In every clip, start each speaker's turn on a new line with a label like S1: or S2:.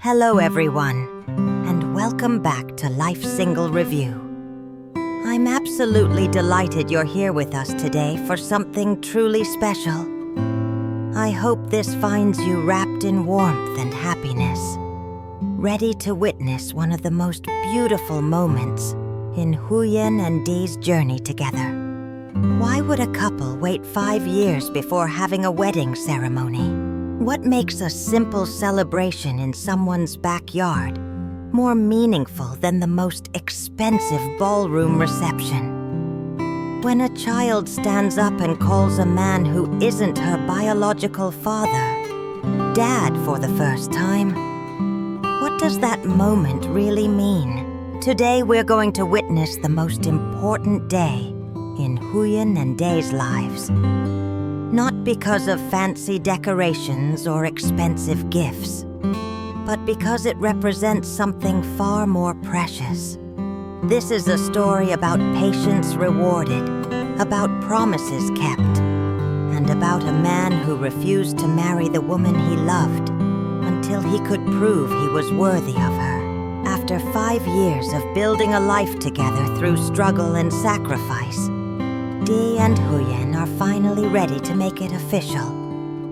S1: Hello everyone, and welcome back to Life Single Review. I'm absolutely delighted you're here with us today for something truly special. I hope this finds you wrapped in warmth and happiness, ready to witness one of the most beautiful moments in Huyen and Dee's journey together. Why would a couple wait 5 years before having a wedding ceremony? What makes a simple celebration in someone's backyard more meaningful than the most expensive ballroom reception? When a child stands up and calls a man who isn't her biological father Dad for the first time, what does that moment really mean? Today we're going to witness the most important day in Huyen and Dee's lives. Not because of fancy decorations or expensive gifts, but because it represents something far more precious. This is a story about patience rewarded, about promises kept, and about a man who refused to marry the woman he loved until he could prove he was worthy of her. After 5 years of building a life together through struggle and sacrifice, Dee and Huyen are finally ready to make it official.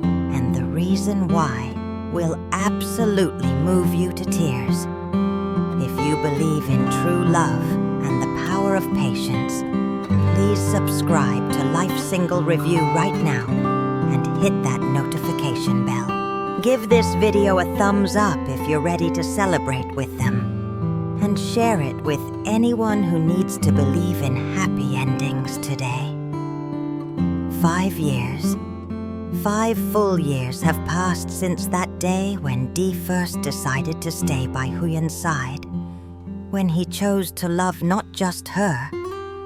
S1: And the reason why will absolutely move you to tears. If you believe in true love and the power of patience, please subscribe to Life Single Review right now and hit that notification bell. Give this video a thumbs up if you're ready to celebrate with them, and share it with anyone who needs to believe in happy endings today. 5 years. 5 full years have passed since that day when Dee first decided to stay by Huyen's side, when he chose to love not just her,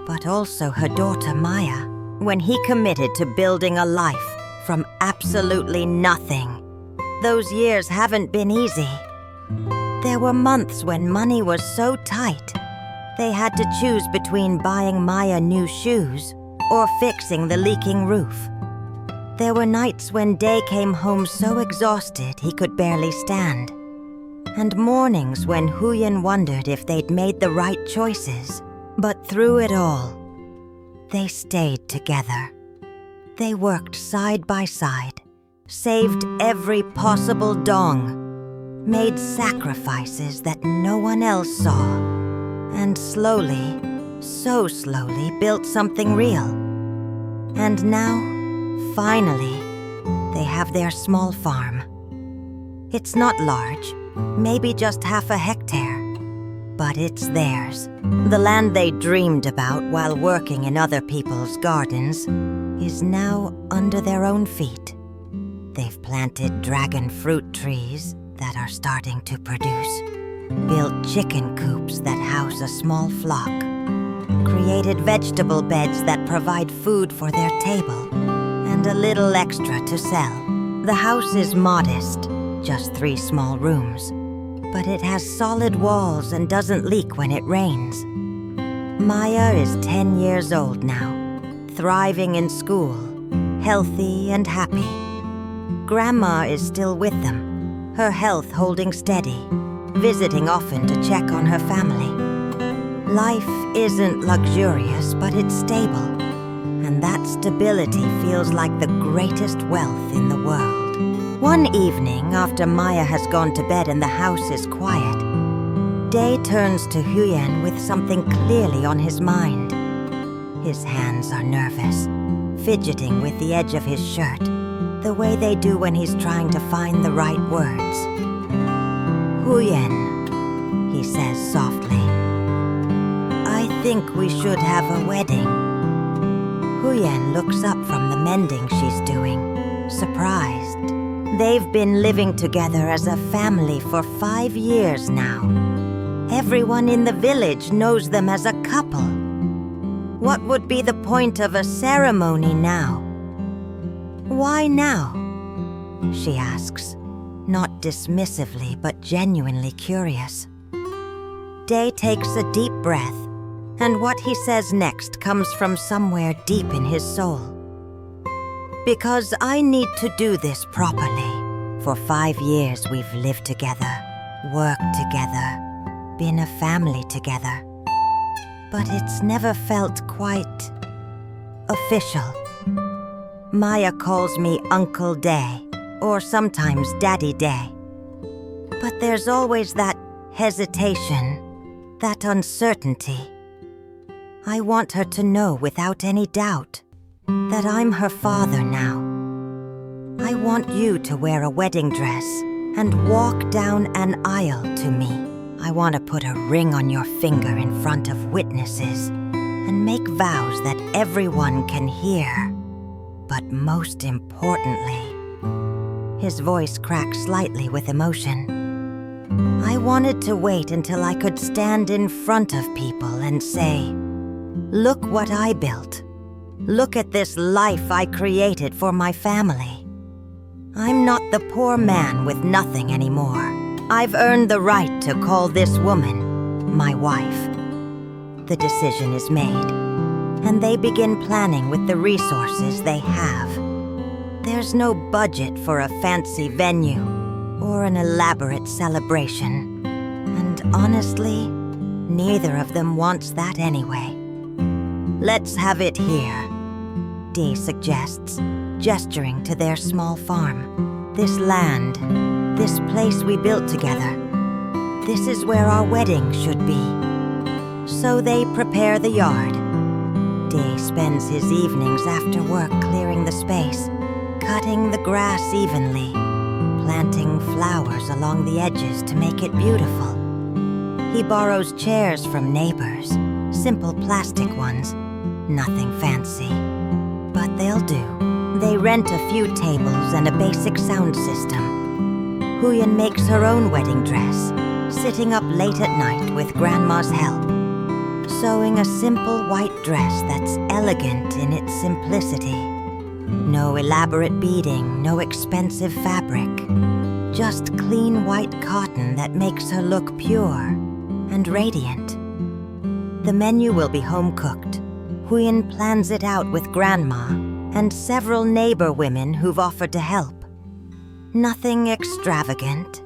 S1: but also her daughter Maya, when he committed to building a life from absolutely nothing. Those years haven't been easy. There were months when money was so tight, they had to choose between buying Maya new shoes or fixing the leaking roof. There were nights when Dee came home so exhausted he could barely stand, and mornings when Huyen wondered if they'd made the right choices. But through it all, they stayed together. They worked side by side, saved every possible dong, made sacrifices that no one else saw, and slowly, so slowly, built something real. And now, finally, they have their small farm. It's not large, maybe just half a hectare, but it's theirs. The land they dreamed about while working in other people's gardens is now under their own feet. They've planted dragon fruit trees that are starting to produce, built chicken coops that house a small flock, created vegetable beds that provide food for their table, and a little extra to sell. The house is modest, just 3 small rooms, but it has solid walls and doesn't leak when it rains. Maya is 10 years old now, thriving in school, healthy and happy. Grandma is still with them, her health holding steady, visiting often to check on her family. Life isn't luxurious, but it's stable, and that stability feels like the greatest wealth in the world. One evening, after Maya has gone to bed and the house is quiet, Dee turns to Huyen with something clearly on his mind. His hands are nervous, fidgeting with the edge of his shirt, the way they do when he's trying to find the right words. "Huyen," he says softly, "I think we should have a wedding." Huyen looks up from the mending she's doing, surprised. They've been living together as a family for 5 years now. Everyone in the village knows them as a couple. What would be the point of a ceremony now? "Why now?" she asks, not dismissively but genuinely curious. Dee takes a deep breath, and what he says next comes from somewhere deep in his soul. "Because I need to do this properly. For 5 years we've lived together, worked together, been a family together. But it's never felt quite official. Maya calls me Uncle Day, or sometimes Daddy Day. But there's always that hesitation, that uncertainty. I want her to know without any doubt that I'm her father now. I want you to wear a wedding dress and walk down an aisle to me. I want to put a ring on your finger in front of witnesses and make vows that everyone can hear. But most importantly, his voice cracked slightly with emotion. I wanted to wait until I could stand in front of people and say, "Look what I built. Look at this life I created for my family. I'm not the poor man with nothing anymore. I've earned the right to call this woman my wife." The decision is made, and they begin planning with the resources they have. There's no budget for a fancy venue or an elaborate celebration, and honestly, neither of them wants that anyway. "Let's have it here," Dee suggests, gesturing to their small farm. "This land, this place we built together, this is where our wedding should be." So they prepare the yard. Dee spends his evenings after work clearing the space, cutting the grass evenly, planting flowers along the edges to make it beautiful. He borrows chairs from neighbors, simple plastic ones, nothing fancy. But they'll do. They rent a few tables and a basic sound system. Huyen makes her own wedding dress, sitting up late at night with Grandma's help, sewing a simple white dress that's elegant in its simplicity. No elaborate beading, no expensive fabric, just clean white cotton that makes her look pure and radiant. The menu will be home-cooked. Huyen plans it out with Grandma and several neighbor women who've offered to help. Nothing extravagant,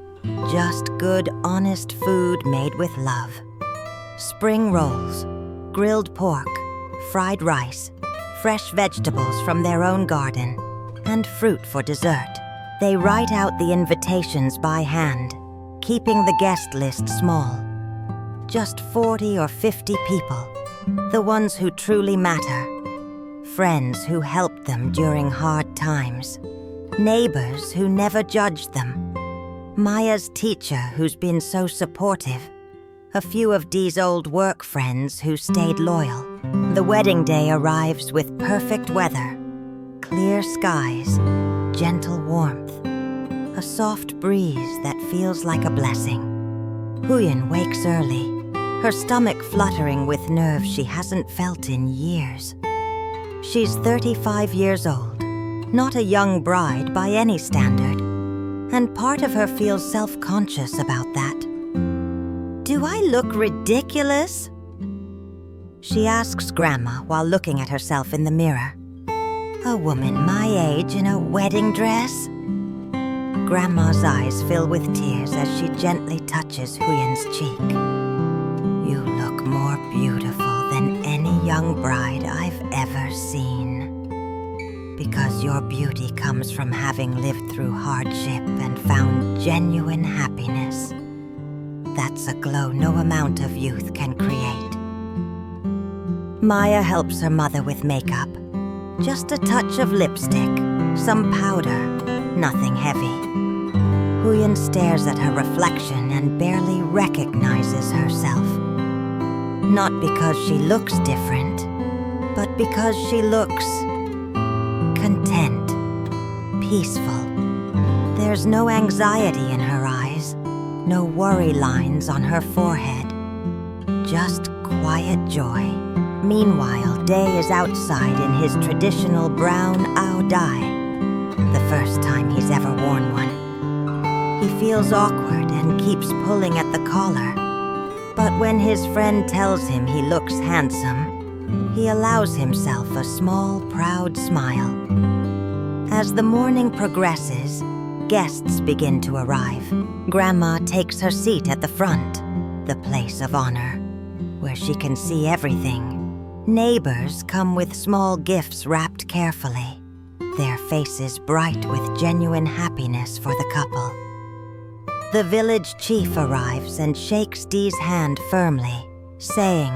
S1: just good, honest food made with love. Spring rolls, grilled pork, fried rice, fresh vegetables from their own garden, and fruit for dessert. They write out the invitations by hand, keeping the guest list small. Just 40 or 50 people, the ones who truly matter. Friends who helped them during hard times. Neighbors who never judged them. Maya's teacher who's been so supportive. A few of Dee's old work friends who stayed loyal. The wedding day arrives with perfect weather. Clear skies, gentle warmth. A soft breeze that feels like a blessing. Huyen wakes early, her stomach fluttering with nerves she hasn't felt in years. She's 35 years old, not a young bride by any standard, and part of her feels self-conscious about that. "Do I look ridiculous?" she asks Grandma while looking at herself in the mirror. "A woman my age in a wedding dress?" Grandma's eyes fill with tears as she gently touches Huyen's cheek. "You look more beautiful than any young bride I've ever seen. Because your beauty comes from having lived through hardship and found genuine happiness. That's a glow no amount of youth can create." Maya helps her mother with makeup. Just a touch of lipstick, some powder, nothing heavy. Huyen stares at her reflection and barely recognizes herself. Not because she looks different, but because she looks content, peaceful. There's no anxiety in her eyes, no worry lines on her forehead, just quiet joy. Meanwhile, Day is outside in his traditional brown ao dai, the first time he's ever worn one. He feels awkward and keeps pulling at the collar, but when his friend tells him he looks handsome, he allows himself a small, proud smile. As the morning progresses, guests begin to arrive, Grandma takes her seat at the front, the place of honor, where she can see everything. Neighbors come with small gifts wrapped carefully, their faces bright with genuine happiness for the couple. The village chief arrives and shakes Dee's hand firmly, saying,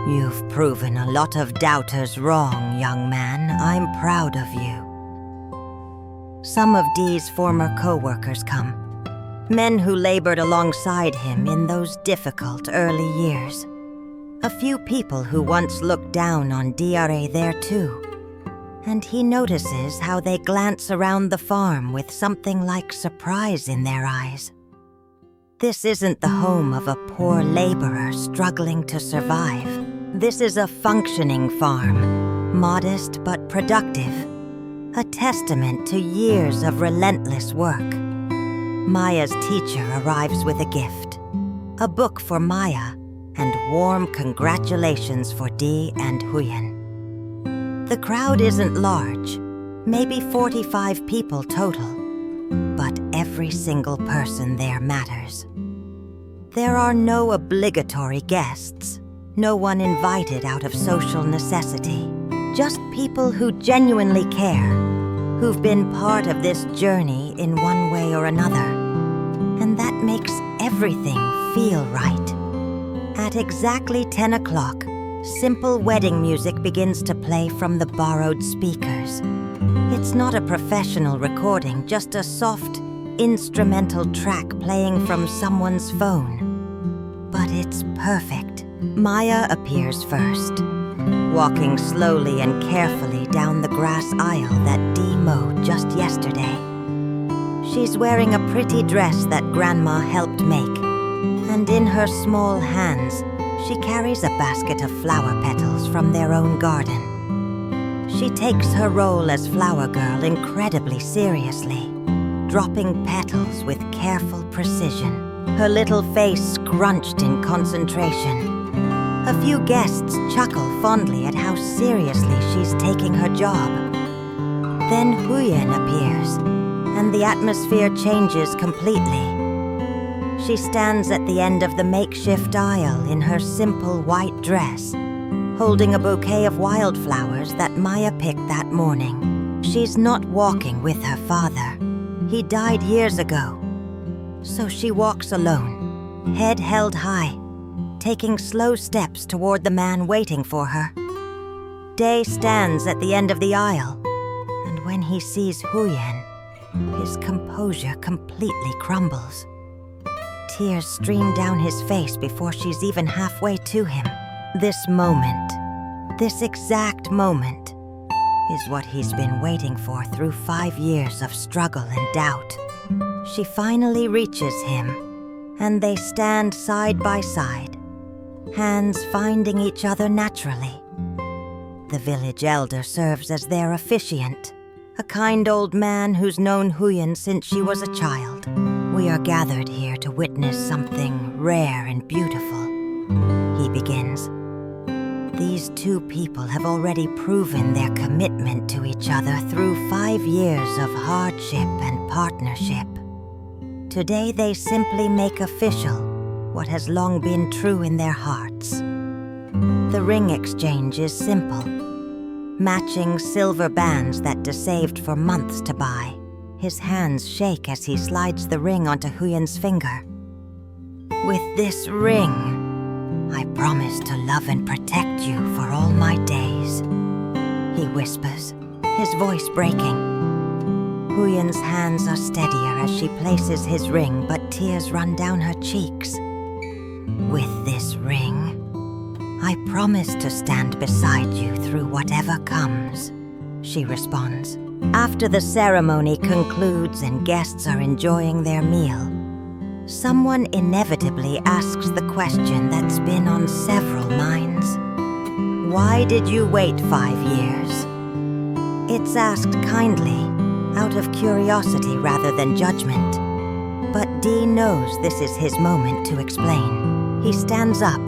S1: "You've proven a lot of doubters wrong, young man. I'm proud of you." Some of Dee's former co-workers come, men who labored alongside him in those difficult early years. A few people who once looked down on Dee are there too, and he notices how they glance around the farm with something like surprise in their eyes. This isn't the home of a poor laborer struggling to survive. This is a functioning farm, modest but productive, a testament to years of relentless work. Maya's teacher arrives with a gift, a book for Maya, and warm congratulations for Dee and Huyen. The crowd isn't large, maybe 45 people total, but every single person there matters. There are no obligatory guests, no one invited out of social necessity, just people who genuinely care, who've been part of this journey in one way or another, and that makes everything feel right. At exactly 10 o'clock, simple wedding music begins to play from the borrowed speakers. It's not a professional recording, just a soft, instrumental track playing from someone's phone. But it's perfect. Maya appears first, walking slowly and carefully down the grass aisle that Dee mowed just yesterday. She's wearing a pretty dress that Grandma helped make, and in her small hands, she carries a basket of flower petals from their own garden. She takes her role as flower girl incredibly seriously, dropping petals with careful precision, her little face scrunched in concentration. A few guests chuckle fondly at how seriously she's taking her job. Then Huyen appears, and the atmosphere changes completely. She stands at the end of the makeshift aisle in her simple white dress, holding a bouquet of wildflowers that Maya picked that morning. She's not walking with her father. He died years ago. So she walks alone, head held high, taking slow steps toward the man waiting for her. Day stands at the end of the aisle, and when he sees Huyen, his composure completely crumbles. Tears stream down his face before she's even halfway to him. This moment, this exact moment, is what he's been waiting for through 5 years of struggle and doubt. She finally reaches him, and they stand side by side, hands finding each other naturally. The village elder serves as their officiant, a kind old man who's known Huyen since she was a child. "We are gathered here to witness something rare and beautiful," he begins. "These two people have already proven their commitment to each other through 5 years of hardship and partnership. Today they simply make official what has long been true in their hearts." The ring exchange is simple, matching silver bands that De saved for months to buy. His hands shake as he slides the ring onto Huyen's finger. "With this ring, I promise to love and protect you for all my days," he whispers, his voice breaking. Huyen's hands are steadier as she places his ring, but tears run down her cheeks. "With this ring, I promise to stand beside you through whatever comes," she responds. After the ceremony concludes and guests are enjoying their meal, someone inevitably asks the question that's been on several minds. Why did you wait 5 years? It's asked kindly, out of curiosity rather than judgment. But Dee knows this is his moment to explain. He stands up,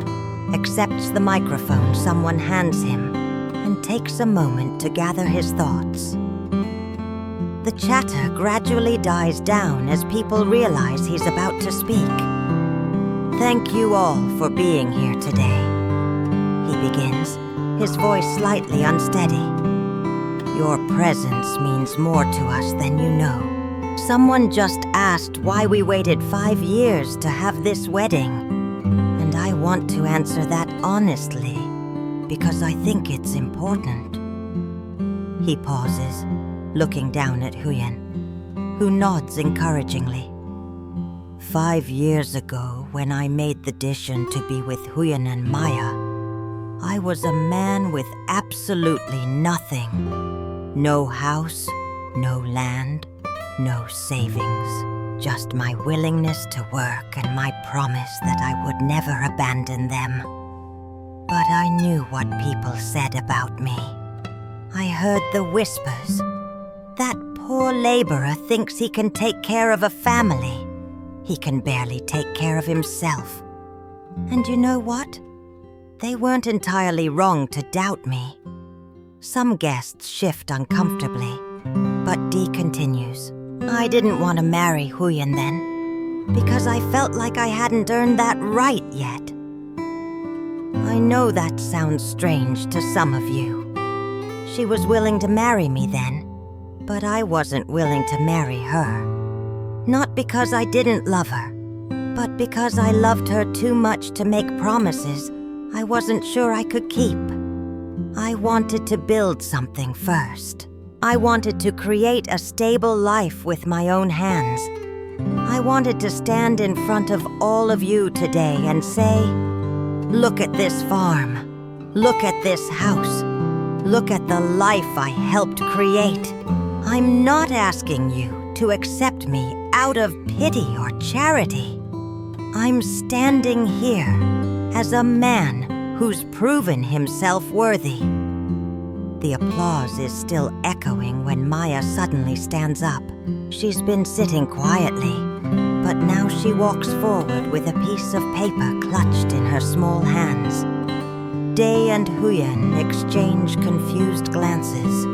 S1: accepts the microphone someone hands him, and takes a moment to gather his thoughts. The chatter gradually dies down as people realize he's about to speak. "Thank you all for being here today," he begins, his voice slightly unsteady. "Your presence means more to us than you know. Someone just asked why we waited 5 years to have this wedding, and I want to answer that honestly because I think it's important." He pauses, looking down at Huyen, who nods encouragingly. 5 years ago, when I made the decision to be with Huyen and Maya, I was a man with absolutely nothing. No house, no land, no savings. Just my willingness to work and my promise that I would never abandon them. But I knew what people said about me. I heard the whispers. That poor laborer thinks he can take care of a family. He can barely take care of himself. And you know what? They weren't entirely wrong to doubt me. Some guests shift uncomfortably, but Dee continues. "I didn't want to marry Huyen then, because I felt like I hadn't earned that right yet." I know that sounds strange to some of you. She was willing to marry me then, but I wasn't willing to marry her. Not because I didn't love her, but because I loved her too much to make promises I wasn't sure I could keep. I wanted to build something first. I wanted to create a stable life with my own hands. I wanted to stand in front of all of you today and say, "Look at this farm. Look at this house. Look at the life I helped create." I'm not asking you to accept me out of pity or charity. I'm standing here as a man who's proven himself worthy. The applause is still echoing when Maya suddenly stands up. She's been sitting quietly, but now she walks forward with a piece of paper clutched in her small hands. Day and Huyen exchange confused glances.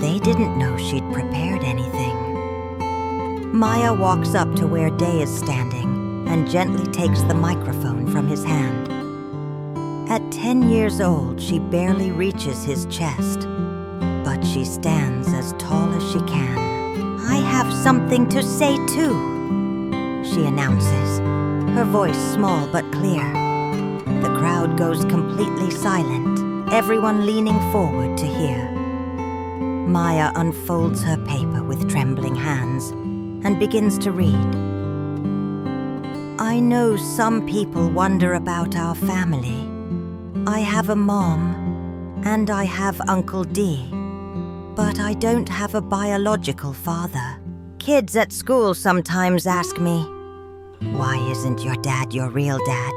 S1: They didn't know she'd prepared anything. Maya walks up to where Day is standing and gently takes the microphone from his hand. At 10 years old, she barely reaches his chest, but she stands as tall as she can. "I have something to say too," she announces, her voice small but clear. The crowd goes completely silent, everyone leaning forward to hear. Maya unfolds her paper with trembling hands and begins to read. "I know some people wonder about our family. I have a mom, and I have Uncle D, but I don't have a biological father. Kids at school sometimes ask me, 'Why isn't your dad your real dad?'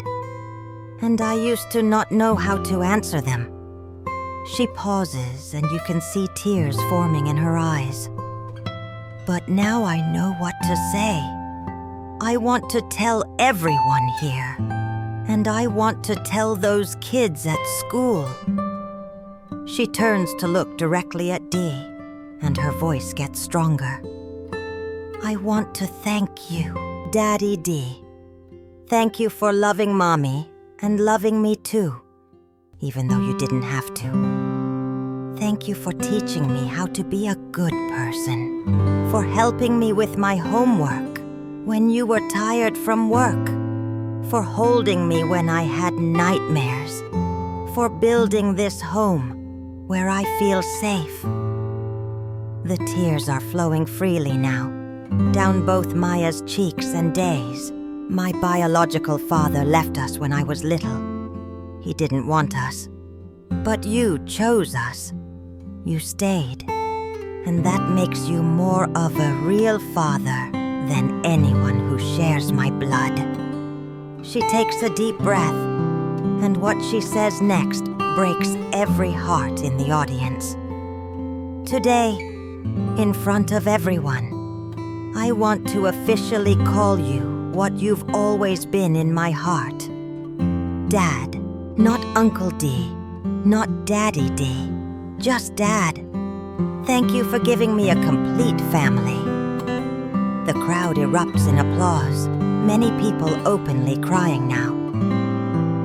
S1: And I used to not know how to answer them." She pauses, and you can see tears forming in her eyes. "But now I know what to say. I want to tell everyone here. And I want to tell those kids at school." She turns to look directly at Dee, and her voice gets stronger. "I want to thank you, Daddy D. Thank you for loving Mommy and loving me too, even though you didn't have to. Thank you for teaching me how to be a good person, for helping me with my homework when you were tired from work, for holding me when I had nightmares, for building this home where I feel safe." The tears are flowing freely now, down both Maya's cheeks and Day's. "My biological father left us when I was little. He didn't want us. But you chose us. You stayed. And that makes you more of a real father than anyone who shares my blood." She takes a deep breath, and what she says next breaks every heart in the audience. "Today, in front of everyone, I want to officially call you what you've always been in my heart. Dad, not Uncle D, not Daddy D, just Dad. Thank you for giving me a complete family." The crowd erupts in applause, many people openly crying now.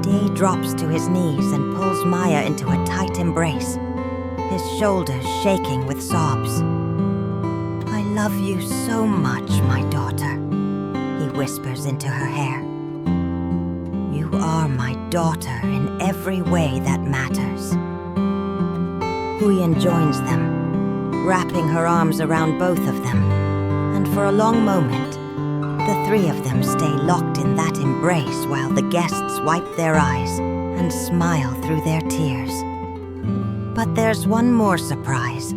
S1: Day drops to his knees and pulls Maya into a tight embrace, his shoulders shaking with sobs. "I love you so much, my daughter," he whispers into her hair. "You are my daughter in every way that matters." Huyen joins them, wrapping her arms around both of them, and for a long moment, the three of them stay locked in that embrace while the guests wipe their eyes and smile through their tears. But there's one more surprise.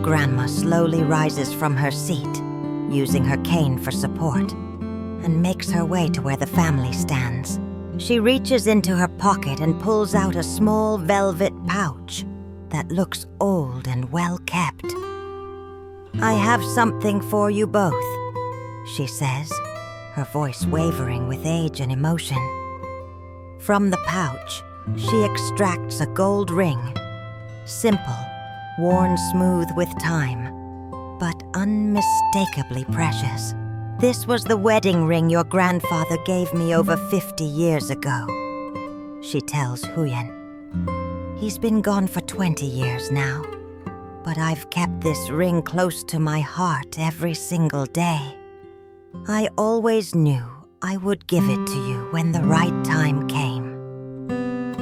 S1: Grandma slowly rises from her seat, using her cane for support, and makes her way to where the family stands. She reaches into her pocket and pulls out a small velvet pouch that looks old and well kept. "I have something for you both," she says, her voice wavering with age and emotion. From the pouch, she extracts a gold ring, simple, worn smooth with time, but unmistakably precious. "This was the wedding ring your grandfather gave me over 50 years ago," she tells Huyen. "He's been gone for 20 years now, but I've kept this ring close to my heart every single day. I always knew I would give it to you when the right time came."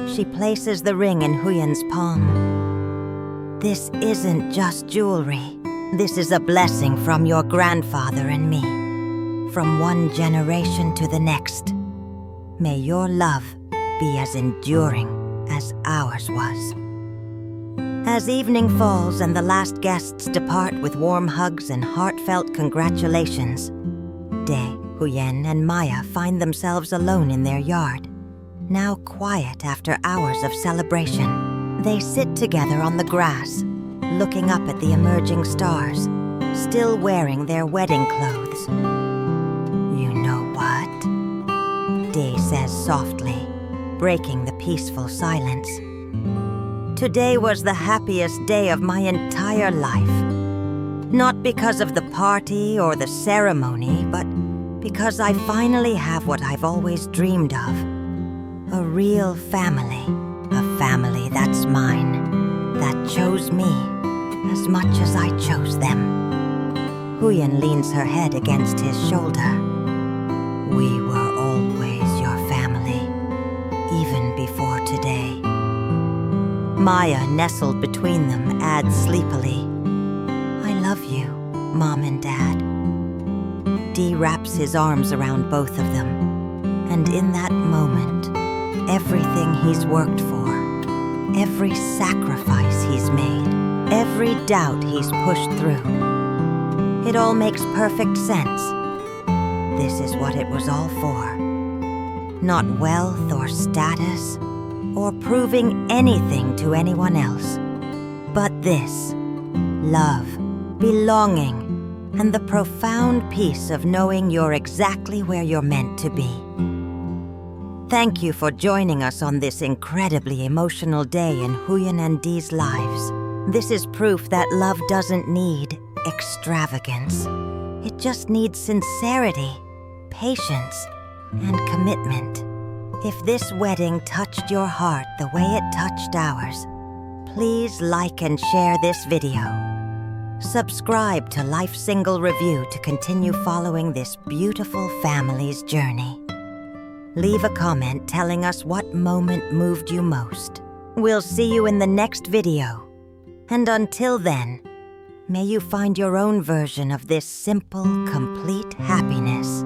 S1: She places the ring in Huyen's palm. "This isn't just jewelry. This is a blessing from your grandfather and me, from one generation to the next. May your love be as enduring as ours was." As evening falls and the last guests depart with warm hugs and heartfelt congratulations, Day, Huyen, and Maya find themselves alone in their yard, now quiet after hours of celebration. They sit together on the grass, looking up at the emerging stars, still wearing their wedding clothes. "You know what?" Day says softly, breaking the peaceful silence. "Today was the happiest day of my entire life. Not because of the party or the ceremony, but because I finally have what I've always dreamed of. A real family. A family that's mine, that chose me as much as I chose them." Huyen leans her head against his shoulder. "We were always your family, even before today." Maya, nestled between them, adds sleepily, "I love you, Mom and Dad." Dee wraps his arms around both of them, and in that moment, everything he's worked for, every sacrifice he's made, every doubt he's pushed through, it all makes perfect sense. This is what it was all for. Not wealth or status, or proving anything to anyone else, but this: love, belonging, and the profound peace of knowing you're exactly where you're meant to be. Thank you for joining us on this incredibly emotional day in Huyen and Dee's lives. This is proof that love doesn't need extravagance. It just needs sincerity, patience, and commitment. If this wedding touched your heart the way it touched ours, please like and share this video. Subscribe to Life Single Review to continue following this beautiful family's journey. Leave a comment telling us what moment moved you most. We'll see you in the next video. And until then, may you find your own version of this simple, complete happiness.